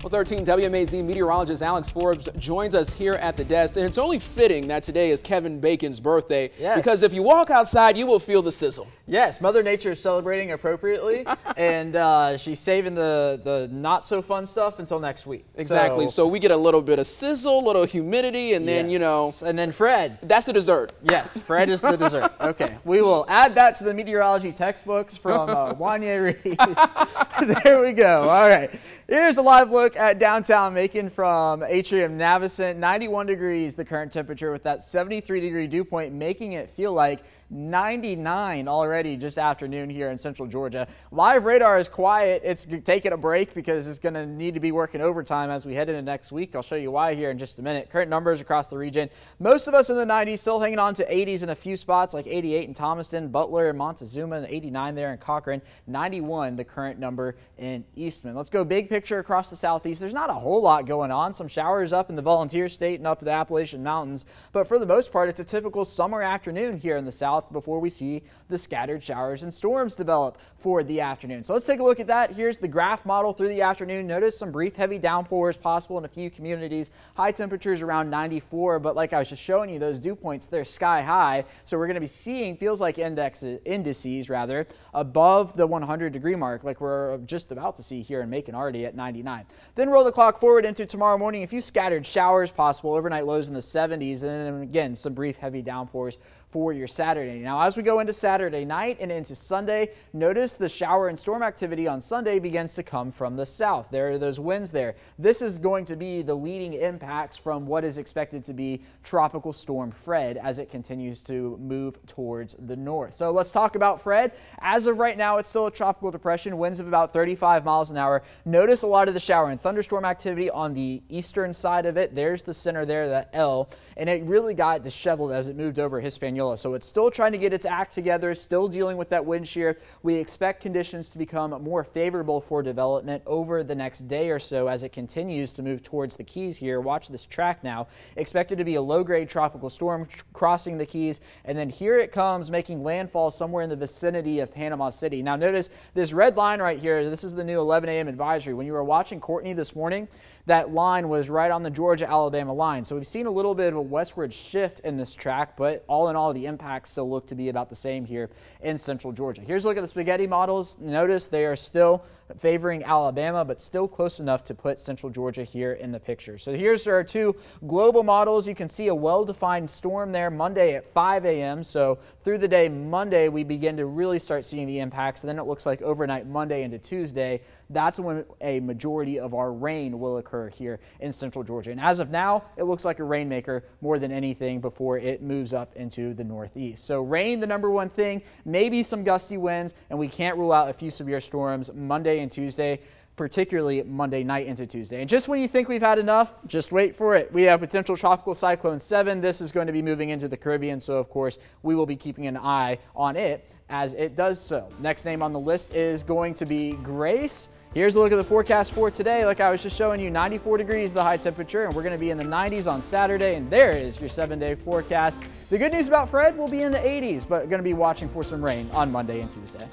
Well, 13 WMAZ meteorologist Alex Forbes joins us here at the desk, and it's only fitting that today is Kevin Bacon's birthday. Yes. Because if you walk outside, you will feel the sizzle. Yes, Mother Nature is celebrating appropriately, and she's saving the not so fun stuff until next week. Exactly. So we get a little bit of sizzle, a little humidity, and then, you know. And then Fred. That's the dessert. Yes, Fred is the dessert. Okay. We will add that to the meteorology textbooks from Wanya Reese. There we go. All right. Here's a live look at downtown Macon from Atrium Navicent. 91 degrees the current temperature with that 73-degree dew point, making it feel like 99 already just afternoon here in central Georgia. Live radar is quiet. It's taking a break because it's going to need to be working overtime as we head into next week. I'll show you why here in just a minute. Current numbers across the region. Most of us in the 90s, still hanging on to 80s in a few spots like 88 in Thomaston, Butler, and Montezuma, and 89 there in Cochran. 91 the current number in Eastman. Let's go big picture across the southeast. There's not a whole lot going on. Some showers up in the Volunteer State and up the Appalachian Mountains, but for the most part, it's a typical summer afternoon here in the south before we see the scattered showers and storms develop for the afternoon. So let's take a look at that. Here's the graph model through the afternoon. Notice some brief heavy downpours possible in a few communities. High temperatures around 94, but like I was just showing you, those dew points, they're sky high. So we're going to be seeing, feels like indices rather, above the 100-degree mark, like we're just about to see here in Macon already at 99. Then roll the clock forward into tomorrow morning. A few scattered showers possible, overnight lows in the 70s, and then again, some brief heavy downpours for your Saturday. Now, as we go into Saturday night and into Sunday, notice the shower and storm activity on Sunday begins to come from the south. There are those winds there. This is going to be the leading impacts from what is expected to be Tropical Storm Fred as it continues to move towards the north. So let's talk about Fred. As of right now, it's still a tropical depression, winds of about 35 miles an hour. Notice a lot of the shower and thunderstorm activity on the eastern side of it. There's the center there, that L, and it really got disheveled as it moved over Hispaniola. So it's still trying to get its act together, still dealing with that wind shear. We expect conditions to become more favorable for development over the next day or so as it continues to move towards the Keys here. Watch this track now. Expected to be a low-grade tropical storm crossing the Keys, and then here it comes making landfall somewhere in the vicinity of Panama City. Now notice this red line right here. This is the new 11 a.m. advisory. When you were watching Courtney this morning, that line was right on the Georgia-Alabama line. So we've seen a little bit of a westward shift in this track, but all in all, the impacts still look to be about the same here in central Georgia. Here's a look at the spaghetti models. Notice they are still favoring Alabama, but still close enough to put central Georgia here in the picture. So here's our two global models. You can see a well-defined storm there Monday at 5 a.m. So through the day Monday, we begin to really start seeing the impacts. And then it looks like overnight Monday into Tuesday, that's when a majority of our rain will occur here in central Georgia. And as of now, it looks like a rainmaker more than anything before it moves up into the northeast. So rain, the number one thing, maybe some gusty winds, and we can't rule out a few severe storms Monday and Tuesday, particularly Monday night into Tuesday. And just when you think we've had enough, just wait for it. We have potential tropical cyclone 7. This is going to be moving into the Caribbean, so of course we will be keeping an eye on it as it does so. Next name on the list is going to be Grace. Here's a look at the forecast for today. Like I was just showing you, 94 degrees the high temperature, and we're going to be in the 90s on Saturday, and there is your 7-day forecast. The good news about Fred, we'll be in the 80s, but going to be watching for some rain on Monday and Tuesday.